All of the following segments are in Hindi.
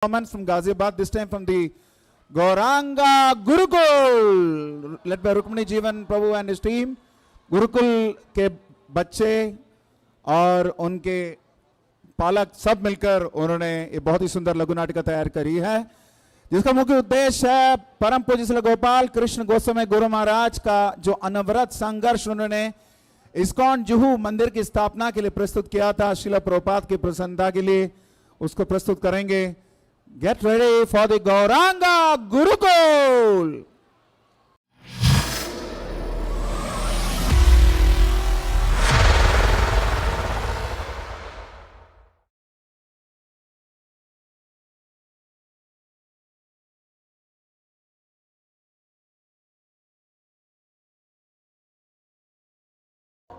Performance from Ghaziabad, this time from the Gauranga Gurukul, led by Rukmani Jeevan Prabhu and his team. Gurukul के बच्चे और उनके पालक सब मिलकर उन्होंने ये बहुत ही सुंदर लघु नाटिका तैयार करी है, जिसका मुख्य उद्देश्य है परम पूज्य श्री गोपाल कृष्ण गोस्वामी गुरु महाराज का जो अनवरत संघर्ष उन्होंने इस्कॉन जुहू मंदिर की स्थापना के लिए प्रस्तुत किया था, श्रील प्रभुपाद की प्रसन्नता के लिए उसको प्रस्तुत करेंगे. Get ready for the Gauranga Gurukul.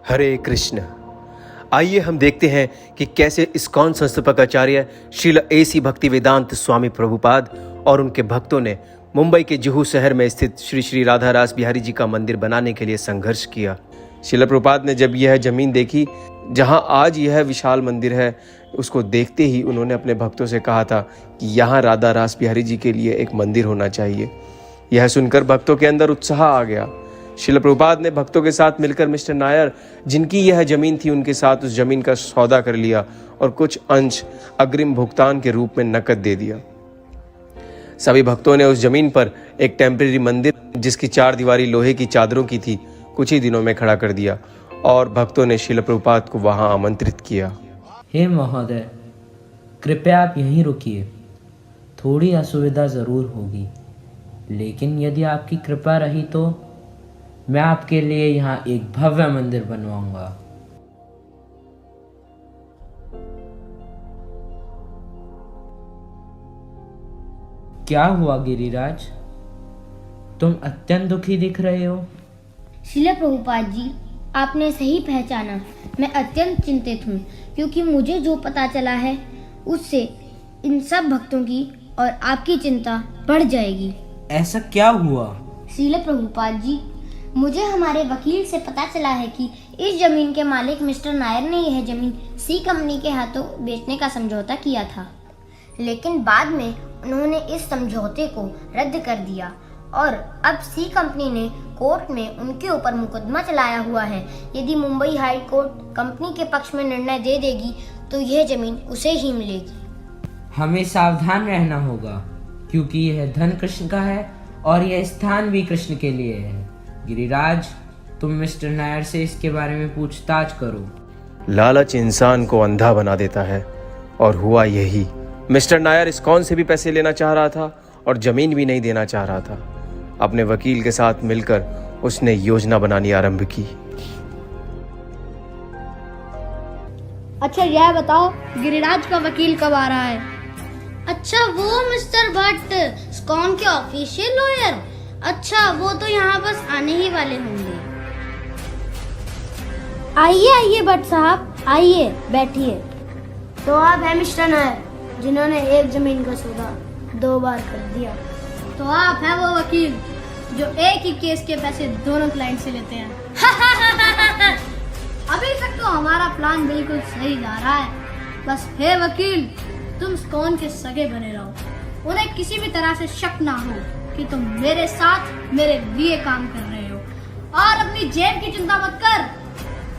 Hare Krishna. आइए हम देखते हैं कि कैसे इस्कॉन संस्थापक आचार्य श्रील एसी भक्ति वेदांत स्वामी प्रभुपाद और उनके भक्तों ने मुंबई के जुहू शहर में स्थित श्री श्री राधा रास बिहारी जी का मंदिर बनाने के लिए संघर्ष किया. श्रील प्रभुपाद ने जब यह जमीन देखी जहां आज यह विशाल मंदिर है, उसको देखते ही उन्होंने अपने भक्तों से कहा था कि यहाँ राधा रास बिहारी जी के लिए एक मंदिर होना चाहिए. यह सुनकर भक्तों के अंदर उत्साह आ गया. श्रील प्रभुपाद ने भक्तों के साथ मिलकर मिस्टर नायर, जिनकी यह जमीन थी, उनके साथ उस जमीन का सौदा कर लिया और कुछ अंश अग्रिम भुगतान के रूप में नकद दे दिया. सभी भक्तों ने उस जमीन पर एक टेम्परेरी मंदिर, जिसकी 4 दीवारी लोहे की चादरों की थी, कुछ ही दिनों में खड़ा कर दिया और भक्तों ने श्रील प्रभुपाद को वहां आमंत्रित किया. हे महोदय, कृपया आप यहीं रुकिए. थोड़ी असुविधा जरूर होगी, लेकिन यदि आपकी कृपा रही तो मैं आपके लिए यहाँ एक भव्य मंदिर बनवाऊंगा. क्या हुआ गिरिराज, तुम अत्यंत दुखी दिख रहे हो. श्रील प्रभुपाद जी, आपने सही पहचाना. मैं अत्यंत चिंतित हूँ, क्योंकि मुझे जो पता चला है उससे इन सब भक्तों की और आपकी चिंता बढ़ जाएगी. ऐसा क्या हुआ. श्रील प्रभुपाद जी, मुझे हमारे वकील से पता चला है कि इस जमीन के मालिक मिस्टर नायर ने यह जमीन सी कंपनी के हाथों बेचने का समझौता किया था, लेकिन बाद में उन्होंने इस समझौते को रद्द कर दिया और अब सी कंपनी ने कोर्ट में उनके ऊपर मुकदमा चलाया हुआ है. यदि मुंबई हाई कोर्ट कंपनी के पक्ष में निर्णय दे देगी तो यह जमीन उसे ही मिलेगी. हमें सावधान रहना होगा, क्योंकि यह धन कृष्ण का है और यह स्थान भी कृष्ण के लिए है. गिरिराज, तुम मिस्टर नायर से इसके बारे में पूछताछ करो. लालच इंसान को अंधा बना देता है और हुआ यही. मिस्टर नायर इस्कॉन से भी पैसे लेना चाह रहा था और जमीन भी नहीं देना चाह रहा था. अपने वकील के साथ मिलकर उसने योजना बनानी आरंभ की. अच्छा यह बताओ, गिरिराज का वकील कब आ रहा है. अच्छा, वो मिस्टर भट्ट, इस्कॉन के ऑफिशियल लॉयर. अच्छा, वो तो यहाँ बस आने ही वाले होंगे. आइए आइए भट्ट साहब, आइए बैठिए. तो आप हैं मिस्टर नायर, जिन्होंने एक जमीन का सौदा 2 बार कर दिया. तो आप हैं वो वकील जो एक ही केस के पैसे दोनों क्लाइंट से लेते हैं. अभी तक तो हमारा प्लान बिल्कुल सही जा रहा है. बस हे वकील, तुम इस्कॉन के सगे बने रहो. उन्हें किसी भी तरह से शक ना हो कि तुम मेरे साथ मेरे लिए काम कर रहे हो. और अपनी जेब की चिंता मत कर,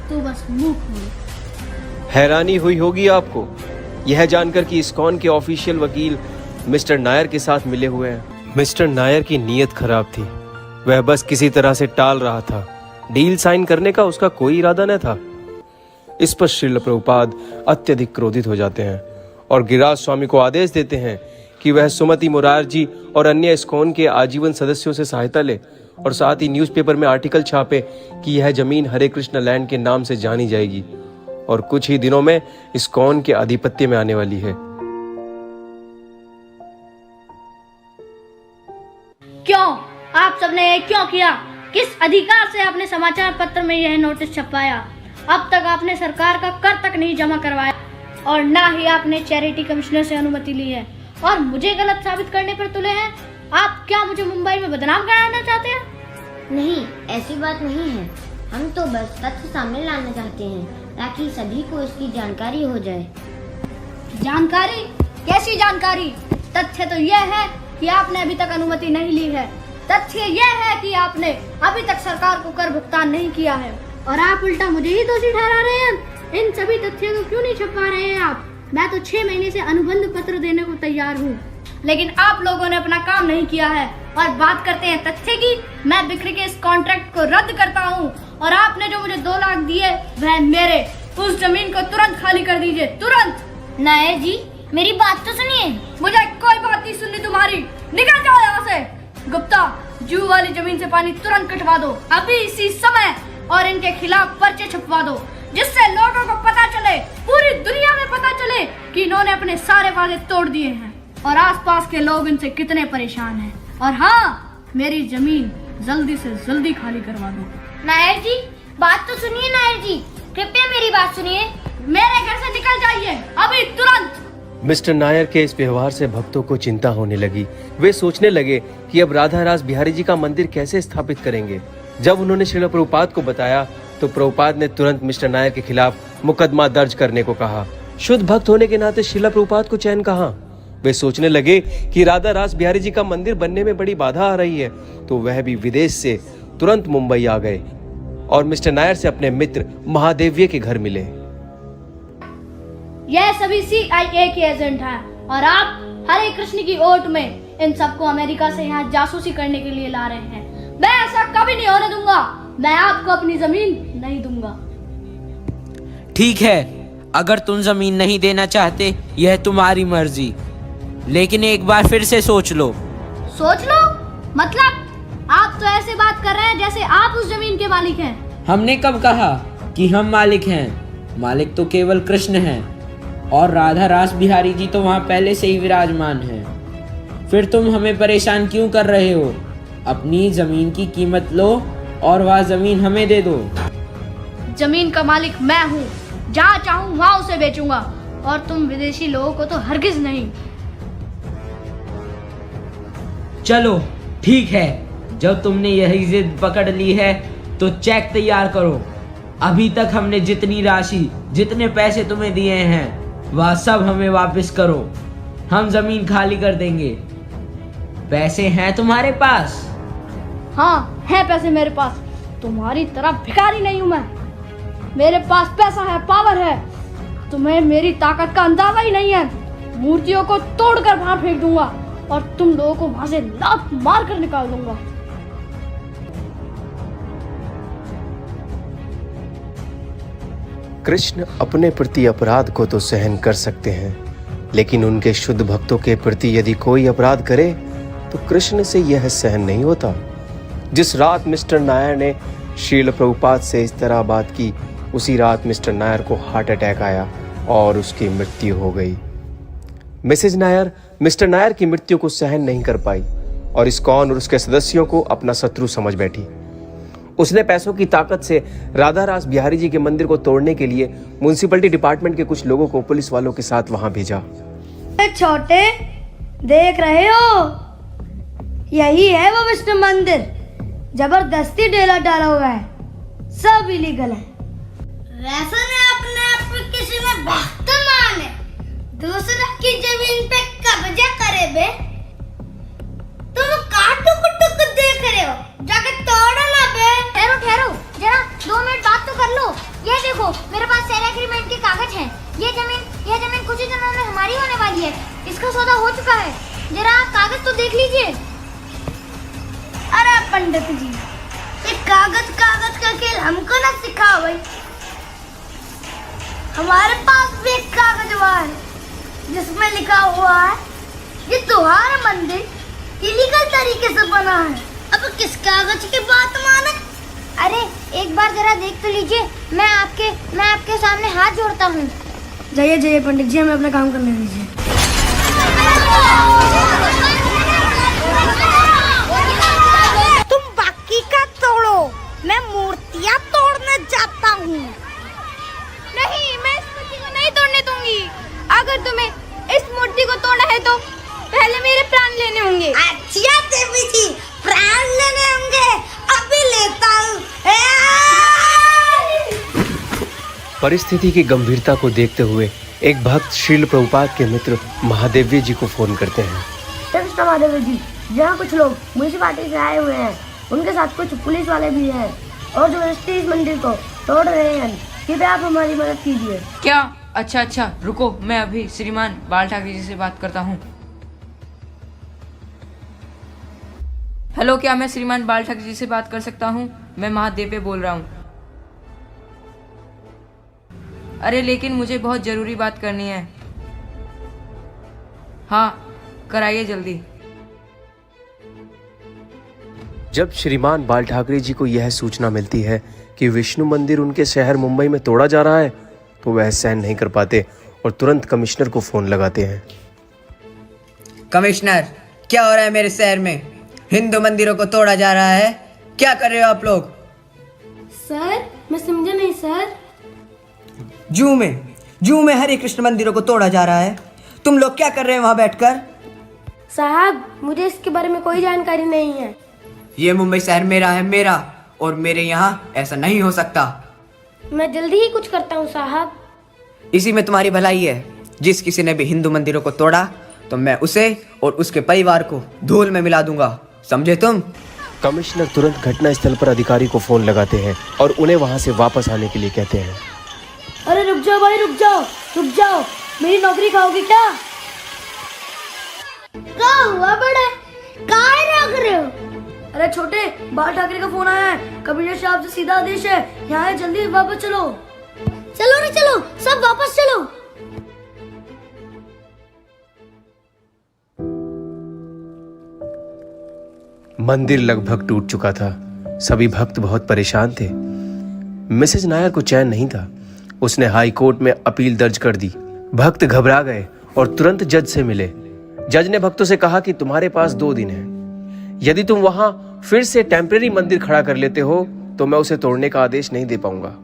तू बस मुंह खोल. हैरानी हुई होगी आपको यह जानकर कि इस्कॉन के ऑफिशियल वकील मिस्टर नायर के साथ मिले हुए हैं. मिस्टर नायर की नीयत खराब थी. वह बस किसी तरह से टाल रहा था. डील साइन करने का उसका कोई इरादा न था. इस पर श्रील प्रभुपाद अत्यधिक क्रोधित हो जाते हैं और गिरिराज स्वामी को आदेश देते हैं कि वह सुमति मुरारजी और अन्य इस्कॉन के आजीवन सदस्यों से सहायता ले और साथ ही न्यूज़पेपर में आर्टिकल छापे कि यह जमीन हरे कृष्ण लैंड के नाम से जानी जाएगी और कुछ ही दिनों में इस्कॉन के आधिपत्य में आने वाली है. क्यों? आप सबने ये क्यों किया? किस अधिकार से आपने समाचार पत्र में यह नोटिस छपवाया? अब तक आपने सरकार का कर तक नहीं जमा करवाया और ना ही आपने चैरिटी कमिश्नर से अनुमति ली है और मुझे गलत साबित करने पर तुले हैं. आप क्या मुझे मुंबई में बदनाम कराना चाहते हैं? नहीं, ऐसी बात नहीं है. हम तो बस तथ्य सामने लाना चाहते हैं ताकि सभी को इसकी जानकारी हो जाए. जानकारी? कैसी जानकारी? तथ्य तो यह है कि आपने अभी तक अनुमति नहीं ली है। तथ्य यह है कि आपने अभी तक सरकार को कर भुगतान नहीं किया है और आप उल्टा मुझे ही दोषी ठहरा रहे हैं। इन सभी तथ्यों को क्यों नहीं छुपा रहे हैं आप? मैं तो 6 महीने से अनुबंध पत्र देने को तैयार हूँ, लेकिन आप लोगों ने अपना काम नहीं किया है। और बात करते हैं तथ्य की, मैं बिक्री के इस कॉन्ट्रैक्ट को रद्द करता हूँ और आपने जो मुझे 2 लाख दिए वह मेरे। उस जमीन को तुरंत खाली कर दीजिए, तुरंत। नायर जी, मेरी बात तो सुनिए। मुझे कोई बात नहीं सुननी तुम्हारी, निकल जाओ यहाँ से। गुप्ता, जू वाली जमीन से पानी तुरंत कटवा दो, अभी इसी समय, और इनके खिलाफ पर्चे छपवा दो, जिससे लोगों को पता चले, पूरी दुनिया में पता चले कि इन्होंने अपने सारे वादे तोड़ दिए हैं और आसपास के लोग इनसे कितने परेशान हैं। और हाँ, मेरी जमीन जल्दी से जल्दी खाली करवा दो। नायर जी, बात तो सुनिए। नायर जी, कृपया मेरी बात सुनिए। मेरे घर से निकल जाइए अभी, तुरंत। मिस्टर नायर के इस व्यवहार से भक्तों को चिंता होने लगी। वे सोचने लगे कि अब राधा रास बिहारी जी का मंदिर कैसे स्थापित करेंगे। जब उन्होंने श्रील प्रभुपाद को बताया तो प्रभुपाद ने तुरंत मिस्टर नायर के खिलाफ मुकदमा दर्ज करने को कहा। शुद्ध भक्त होने के नाते श्रील प्रभुपाद को चैन कहाँ। वे सोचने लगे कि राधा रास बिहारी जी का मंदिर बनने में बड़ी बाधा आ रही है, तो वह भी विदेश से तुरंत मुंबई आ गए और मिस्टर नायर से अपने मित्र महादेव्य के घर मिले। यह सभी CIA के एजेंट हैं और आप हरे कृष्ण की ओट में इन सबको अमेरिका से यहाँ जासूसी करने के लिए ला रहे हैं। मैं ऐसा कभी नहीं होने दूंगा। मैं आपको अपनी जमीन नहीं दूंगा। ठीक है, अगर तुम जमीन नहीं देना चाहते, यह तुम्हारी मर्जी, लेकिन एक बार फिर से सोच लो। सोच लो? मतलब आप तो ऐसे बात कर रहे हैं जैसे आप उस जमीन के मालिक हैं। हमने कब कहा कि हम मालिक हैं? मालिक तो केवल कृष्ण हैं और राधा रास बिहारी जी तो वहाँ पहले से ही विराजमान हैं। फिर तुम हमें परेशान क्यों कर रहे हो? अपनी जमीन की कीमत लो और वह जमीन हमें दे दो। जमीन का मालिक मैं हूँ, जहाँ चाहूँ वहाँ उसे बेचूंगा और तुम विदेशी लोगों को तो हरगिज नहीं। चलो ठीक है, जब तुमने यही जिद पकड़ ली है तो चेक तैयार करो। अभी तक हमने जितनी राशि, जितने पैसे तुम्हें दिए हैं, वह सब हमें वापस करो। हम जमीन खाली कर देंगे। पैसे हैं तुम्हारे पास? हाँ, है पैसे मेरे पास। तुम्हारी तरह भिखारी नहीं हूँ मैं। मेरे पास पैसा है, पावर है। तुम्हें मेरी ताकत का अंदाजा ही नहीं है। मूर्तियों को तोड़कर बाहर फेंक दूंगा और तुम लोगों को वहां से लात मार कर निकाल दूंगा। कृष्ण अपने प्रति अपराध को तो सहन कर सकते हैं, लेकिन उनके शुद्ध भक्तों के प्रति यदि कोई अपराध करे तो कृष्ण से यह सहन नहीं होता। जिस रात मिस्टर नायर ने श्रील प्रभुपाद से इस तरह बात की, उसी रात मिस्टर नायर को हार्ट अटैक आया और उसकी मृत्यु हो गई। मिसेज नायर मिस्टर नायर की मृत्यु को सहन नहीं कर पाई और इस्कॉन और उसके सदस्यों को अपना शत्रु समझ बैठी। उसने पैसों की ताकत से राधा रास बिहारी जी के मंदिर को तोड़ने के लिए म्युनिसिपैलिटी डिपार्टमेंट के कुछ लोगों को पुलिस वालों के साथ वहां भेजा। छोटे, देख रहे हो, यही है वो विष्णु मंदिर। जबरदस्ती डेला डाला हुआ है, सब इलीगल है। वैसे ने अपने आप में किसी में भक्त माने, दूसरा की जमीन पे कब्जा करे बे। तुम काटू कुटू देख रहे हो, जाके तोड़ो ना बे। ठहरो ठहरो, जरा 2 मिनट बात तो कर लो। ये देखो, मेरे पास सेल एग्रीमेंट के कागज हैं। यह जमीन कुछ ही दिनों में हमारी होने वाली है। इसका सौदा हो चुका है। जरा आप कागज तो देख लीजिए। अरे पंडित जी, ये कागज का खेल हमको ना सिखाओ भाई। हमारे पास भी एक कागज हुआ है जिसमें लिखा हुआ है ये तुम्हारा मंदिर इलीगल तरीके से बना है। अब किस कागज की बात माने? अरे एक बार जरा देख तो लीजिए। मैं आपके सामने हाथ जोड़ता हूँ। जाइए पंडित जी, हमें अपना काम करने दीजिए। तुम बाकी का तोड़ो, मैं मूर्तियाँ तोड़ने जाता हूँ। नहीं, मैं इस मूर्ति को नहीं तोड़ने दूंगी। अगर तुम्हें इस मूर्ति को तोड़ना है तो पहले मेरे प्राण लेने होंगे। अच्छा देवी जी, प्राण लेने होंगे, अभी लेता हूँ। परिस्थिति की गंभीरता को देखते हुए एक भक्त श्रील प्रभुपाद के मित्र महादेव्य जी को फोन करते हैं कृष्ण महादेव जी, यहाँ कुछ लोग म्यूनिसिपालिटी से आए हुए हैं, उनके साथ कुछ पुलिस वाले भी हैं और जबरदस्ती इस मंदिर को तोड़ रहे हैं। कृपया आप हमारी मदद कीजिए। क्या? अच्छा, रुको, मैं अभी श्रीमान बाल ठाकरे जी से बात करता हूँ। हेलो, क्या मैं श्रीमान बाल ठाकरे जी से बात कर सकता हूँ? मैं महादेव पे बोल रहा हूँ। अरे लेकिन मुझे बहुत ज़रूरी बात करनी है। हाँ, कराइए जल्दी। जब श्रीमान बाल ठाकरे जी को यह सूचना मिलती है कि विष्णु मंदिर उनके शहर मुंबई में तोड़ा जा रहा है, तो वह सहन नहीं कर पाते और तुरंत कमिश्नर को फोन लगाते हैं। कमिश्नर, क्या हो रहा है मेरे शहर में? हिंदू मंदिरों को तोड़ा जा रहा है, क्या कर रहे हो आप लोग? सर, मैं समझा नहीं सर। जू में हरे कृष्ण मंदिरों को तोड़ा जा रहा है, तुम लोग क्या कर रहे हैं वहां बैठकर? साहब, मुझे इसके बारे में कोई जानकारी नहीं है। ये मुंबई शहर मेरा है, मेरा, और मेरे यहाँ ऐसा नहीं हो सकता। मैं जल्दी ही कुछ करता हूँ साहब। इसी में तुम्हारी भलाई है। जिस किसी ने भी हिंदू मंदिरों को तोड़ा तो मैं उसे और उसके परिवार को धूल में मिला दूंगा, समझे तुम? कमिश्नर तुरंत घटना स्थल पर अधिकारी को फोन लगाते हैं और उन्हें वहां से वापस आने के लिए कहते हैं। अरे रुक जाओ भाई, रुक जाओ, मेरी नौकरी खाओगे क्या? क्या हुआ बड़े, काहे रोक रहे हो? अरे छोटे, बाल ठाकरे का फोन आया है, कमिश्नर साहब से सीधा आदेश है, यहाँ है, जल्दी वापस चलो। चलो रे चलो, सब वापस चलो। मंदिर लगभग टूट चुका था। सभी भक्त बहुत परेशान थे। मिसेज नायर को चैन नहीं था। उसने हाई कोर्ट में अपील दर्ज कर दी। भक्त घबरा गए और तुरंत जज से मिले। जज ने भक्तों से कहा कि तुम्हारे पास 2 दिन है। यदि तुम वहां फिर से टेम्परेरी मंदिर खड़ा कर लेते हो तो मैं उसे तोड़ने का आदेश नहीं दे पाऊंगा।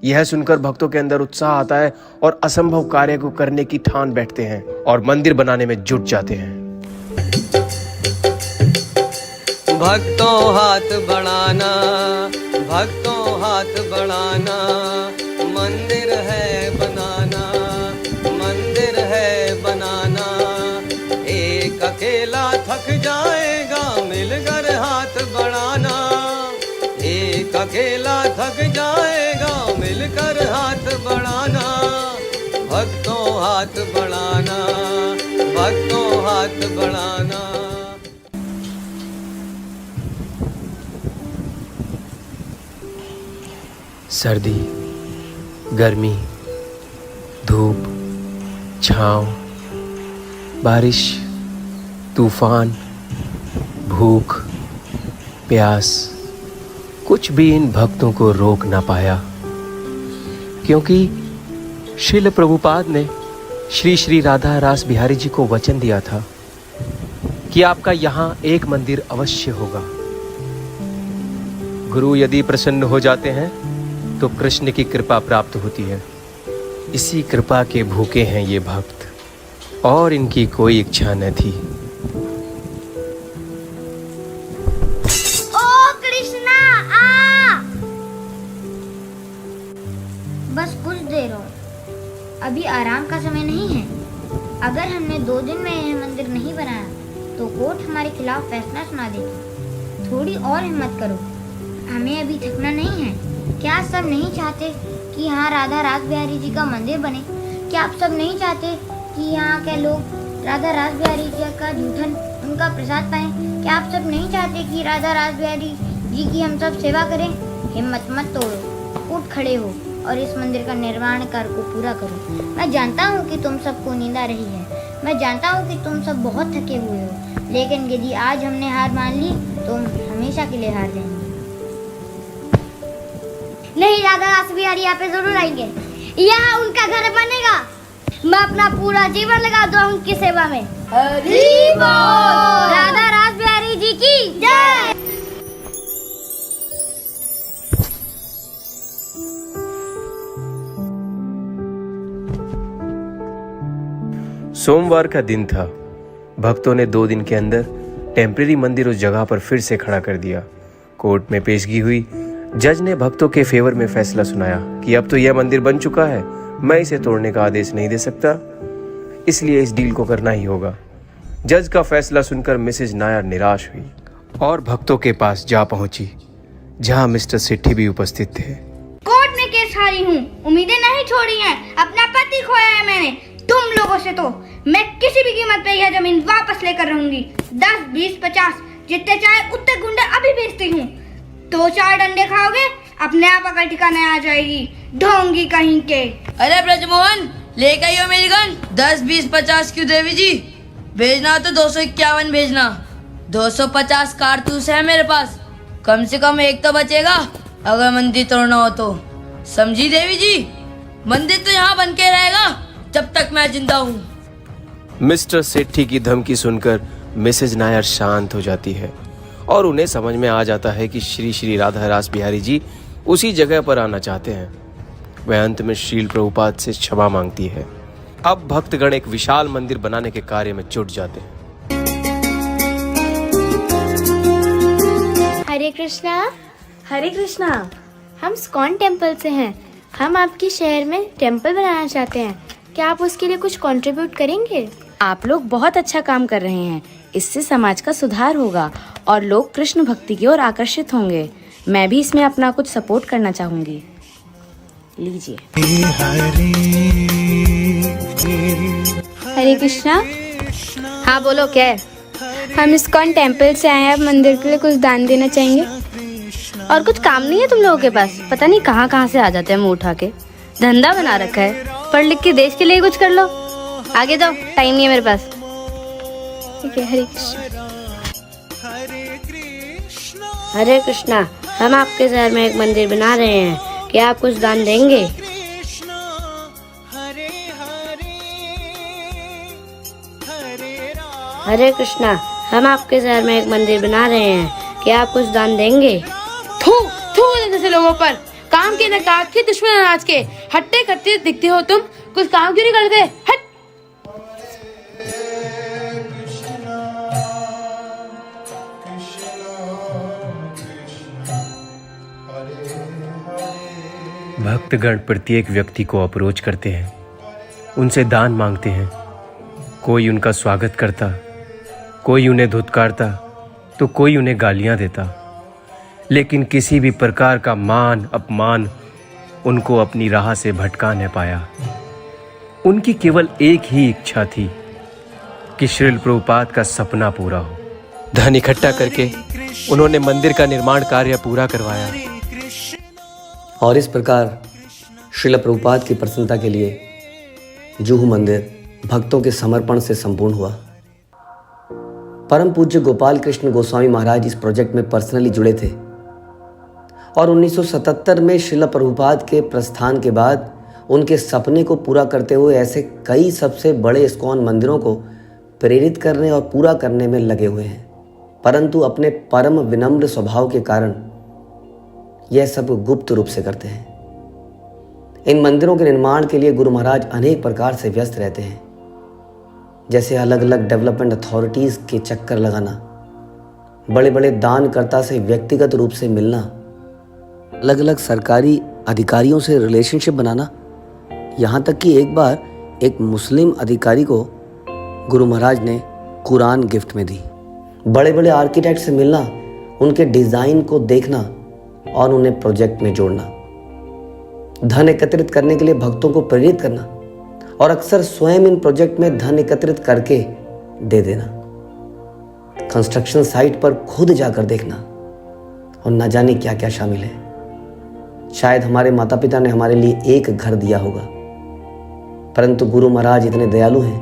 यह सुनकर भक्तों के अंदर उत्साह आता है और असंभव कार्य को करने की ठान बैठते हैं और मंदिर बनाने में जुट जाते हैं। भक्तों हाथ बढ़ाना, भक्तों हाथ बढ़ाना, मंदिर है बनाना, मंदिर है बनाना। एक अकेला थक जाएगा, मिलकर हाथ बढ़ाना। एक अकेला थक जाएगा, मिलकर हाथ बढ़ाना। भक्तों हाथ बढ़ाना, भक्तों हाथ बढ़ाना। सर्दी, गर्मी, धूप, छाँव, बारिश, तूफान, भूख, प्यास, कुछ भी इन भक्तों को रोक ना पाया, क्योंकि श्रील प्रभुपाद ने श्री श्री राधा रास बिहारी जी को वचन दिया था कि आपका यहाँ एक मंदिर अवश्य होगा। गुरु यदि प्रसन्न हो जाते हैं तो कृष्ण की कृपा प्राप्त होती है। इसी कृपा के भूखे हैं ये भक्त, और इनकी कोई इच्छा न थी। ओ कृष्णा आ! बस कुछ देर और, अभी आराम का समय नहीं है। अगर हमने 2 दिन में यह मंदिर नहीं बनाया तो कोर्ट हमारे खिलाफ फैसला सुना देगी। थोड़ी और हिम्मत करो, हमें अभी थकना नहीं है। क्या आप सब नहीं चाहते कि यहाँ राधा रास बिहारी जी का मंदिर बने? क्या आप सब नहीं चाहते कि यहाँ के लोग राधा रास बिहारी जी का जूठन उनका प्रसाद पाएं? क्या आप सब नहीं चाहते कि राधा रास बिहारी जी की हम सब सेवा करें? हिम्मत मत तोड़ो, उठ खड़े हो और इस मंदिर का निर्माण कार्य को पूरा करो। मैं जानता हूँ कि तुम सबको नींद आ रही है, मैं जानता हूँ कि तुम सब बहुत थके हुए हो, लेकिन यदि आज हमने हार मान ली तो हम हमेशा के लिए हार जाएंगे। नहीं, राधा रास बिहारी यहाँ पे जरूर आएंगे, यहाँ उनका घर बनेगा। मैं अपना पूरा जीवन लगा दूंगा उनकी सेवा में। हरि बोल! राधा रास बिहारी जी की जय। सोमवार का दिन था। भक्तों ने 2 दिन के अंदर टेम्परेरी मंदिर उस जगह पर फिर से खड़ा कर दिया। कोर्ट में पेशगी हुई। जज ने भक्तों के फेवर में फैसला सुनाया कि अब तो यह मंदिर बन चुका है, मैं इसे तोड़ने का आदेश नहीं दे सकता, इसलिए इस डील को करना ही होगा। जज का फैसला सुनकर मिसेज नायर निराश हुई और भक्तों के पास जा पहुंची, जहां मिस्टर सेठी भी उपस्थित थे। कोर्ट में केस हारी हूँ, उम्मीदें नहीं छोड़ी हैं, अपना पति खोया है मैंने। तुम लोगों से तो मैं किसी भी कीमत पे यह जमीन वापस लेकर रहूंगी। 10, 20, 50 जितने चाहे उतने गुंडे अभी बेचती हूँ। 2-4 डंडे खाओगे, अपने आप अकल ठिकाने आ जाएगी, ढोंगी कहीं के। अरे ब्रजमोहन, लेकर आइयो मेरी गन। 10, 20, 50 क्यों देवी जी? भेजना तो 251 भेजना। 250 कारतूस है मेरे पास, कम से कम एक तो बचेगा अगर मंदिर तोड़ना हो तो। समझी देवी जी? मंदिर तो यहाँ बन के रहेगा जब तक मैं जिंदा हूँ। मिस्टर सेठी की धमकी सुनकर मिसेज नायर शांत हो जाती है और उन्हें समझ में आ जाता है कि श्री श्री राधा रास बिहारी जी उसी जगह पर आना चाहते हैं। वह अंत में श्रील प्रभुपाद से क्षमा मांगती है। अब भक्तगण एक विशाल मंदिर बनाने के कार्य में जुट जाते हैं। हरे कृष्णा। हरे कृष्णा। हम स्कॉन टेम्पल से हैं। हम आपके शहर में टेम्पल बनाना चाहते हैं। क्या आप उसके लिए कुछ कंट्रीब्यूट करेंगे? आप लोग बहुत अच्छा काम कर रहे हैं। इससे समाज का सुधार होगा और लोग कृष्ण भक्ति की ओर आकर्षित होंगे। मैं भी इसमें अपना कुछ सपोर्ट करना चाहूंगी। लीजिए। हरे कृष्णा। हाँ बोलो, क्या है? हम इस्कॉन टेम्पल से आए हैं, अब मंदिर के लिए कुछ दान देना चाहेंगे। और कुछ काम नहीं है तुम लोगों के पास? पता नहीं कहाँ कहाँ से आ जाते हैं मुँह उठा के। धंधा बना रखा है, पढ़ लिख के देश के लिए कुछ कर लो। आगे जाओ, टाइम नहीं है मेरे पास। ठीक है। हरे कृष्णा। हरे कृष्णा। हम आपके शहर में एक मंदिर बना रहे हैं, क्या आप कुछ दान देंगे? हरे कृष्णा। हम आपके शहर में एक मंदिर बना रहे हैं, क्या आप कुछ दान देंगे? थू थू जैसे लोगों पर, काम के नकाब के दुश्मन अनाज के, हट्टे कट्टे दिखते हो तुम, कुछ काम क्यों नहीं करते? हट। भक्तगण प्रत्येक व्यक्ति को अप्रोच करते हैं, उनसे दान मांगते हैं। कोई उनका स्वागत करता, कोई उन्हें धुतकारता तो कोई उन्हें गालियां देता, लेकिन किसी भी प्रकार का मान अपमान उनको अपनी राह से भटका न पाया। उनकी केवल एक ही इच्छा थी कि श्रील प्रभुपाद का सपना पूरा हो। धन इकट्ठा करके उन्होंने मंदिर का निर्माण कार्य पूरा करवाया और इस प्रकार श्रील प्रभुपाद की प्रसन्नता के लिए जुहू मंदिर भक्तों के समर्पण से संपूर्ण हुआ। परम पूज्य गोपाल कृष्ण गोस्वामी महाराज इस प्रोजेक्ट में पर्सनली जुड़े थे और 1977 में श्रील प्रभुपाद के प्रस्थान के बाद उनके सपने को पूरा करते हुए ऐसे कई सबसे बड़े इस्कॉन मंदिरों को प्रेरित करने और पूरा करने में लगे हुए हैं, परंतु अपने परम विनम्र स्वभाव के कारण यह सब गुप्त रूप से करते हैं। इन मंदिरों के निर्माण के लिए गुरु महाराज अनेक प्रकार से व्यस्त रहते हैं, जैसे अलग अलग डेवलपमेंट अथॉरिटीज़ के चक्कर लगाना, बड़े बड़े दानकर्ता से व्यक्तिगत रूप से मिलना, अलग अलग सरकारी अधिकारियों से रिलेशनशिप बनाना, यहाँ तक कि एक बार एक मुस्लिम अधिकारी को गुरु महाराज ने कुरान गिफ्ट में दी। बड़े बड़े आर्किटेक्ट से मिलना, उनके डिज़ाइन को देखना और उन्हें प्रोजेक्ट में जोड़ना, धन एकत्रित करने के लिए भक्तों को प्रेरित करना और अक्सर स्वयं इन प्रोजेक्ट में धन एकत्रित करके दे देना, कंस्ट्रक्शन साइट पर खुद जाकर देखना और न जाने क्या क्या शामिल है। शायद हमारे माता पिता ने हमारे लिए एक घर दिया होगा, परंतु गुरु महाराज इतने दयालु हैं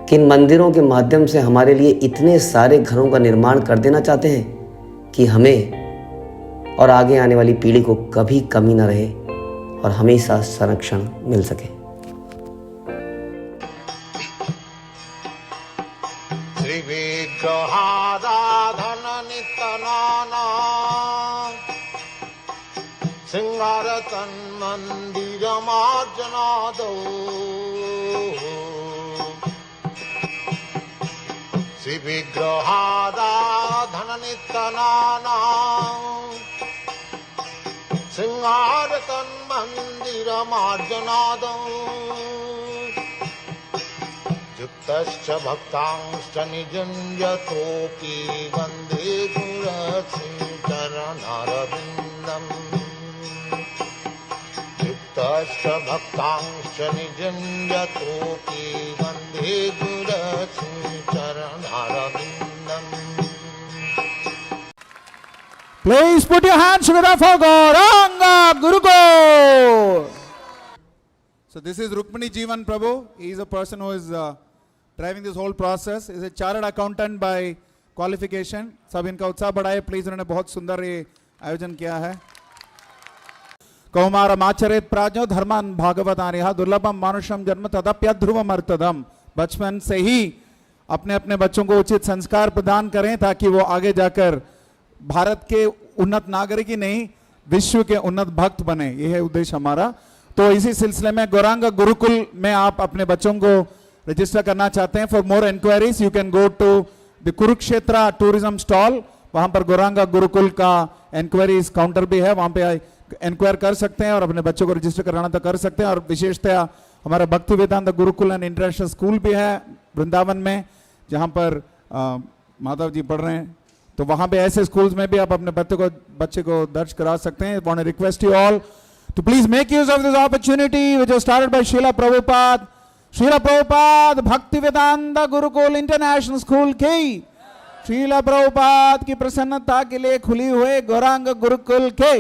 कि इन मंदिरों के माध्यम से हमारे लिए इतने सारे घरों का निर्माण कर देना चाहते हैं कि हमें और आगे आने वाली पीढ़ी को कभी कमी न रहे और हमेशा संरक्षण मिल सके। श्री विग्रहाराधन नित्यानंद सिंगार तन मंदिर मार्जना दो, श्री विग्रहाराधन नित्यानंद सिंगार तन मंदिर मार्जना दो, युक्तश्च भक्तांश्च निजुञ्जतोऽपि वन्दे गुरश्रीचरणारविन्दम् युक्तश्च भक्तांश्च निजुञ्जतोऽपि वन्दे गुरश्रीचरणारविन्दम् Please put your hands together for Gauranga Gurukul. So this is Rukmini Jeevan Prabhu. He is a person who is driving this whole process. He is a chartered accountant by qualification. सब इनका उत्साह बढ़ाए प्लीज. उन्होंने बहुत सुंदर ये आयोजन किया है. कौमारमाचरेत प्राज्ञो धर्मान भागवत आर्यः दुर्लभम मानुषम जन्म तदप्यध्रुवम अर्थदम. बचपन से ही अपने अपने बच्चों को उचित संस्कार प्रदान करें ताकि वो आगे जाकर भारत के उन्नत नागरिक ही नहीं विश्व के उन्नत भक्त बने. यह है उद्देश्य हमारा. तो इसी सिलसिले में गौरांग गुरुकुल में आप अपने बच्चों को रजिस्टर करना चाहते हैं. For more enquiries you can go to the Kurukshetra tourism stall. वहां पर गौरांग गुरुकुल का इंक्वायरीज काउंटर भी है. वहां पे इंक्वायर कर सकते हैं और अपने बच्चों को रजिस्टर कराना तो कर सकते हैं. और विशेषतः हमारा भक्ति वेदांत गुरुकुल एंड इंटरनेशनल स्कूल भी है वृंदावन में जहां पर माधव जी पढ़ रहे हैं. तो वहां पे ऐसे स्कूल्स में भी आप अपने बच्चे को दर्ज करा सकते हैं. Want to request you all to please make use of this opportunity which was started by Srila Prabhupada. Srila Prabhupada Bhaktivedanta Gurukul International School की Srila Prabhupada की प्रसन्नता के लिए खुली हुए गौरांग गुरुकुल के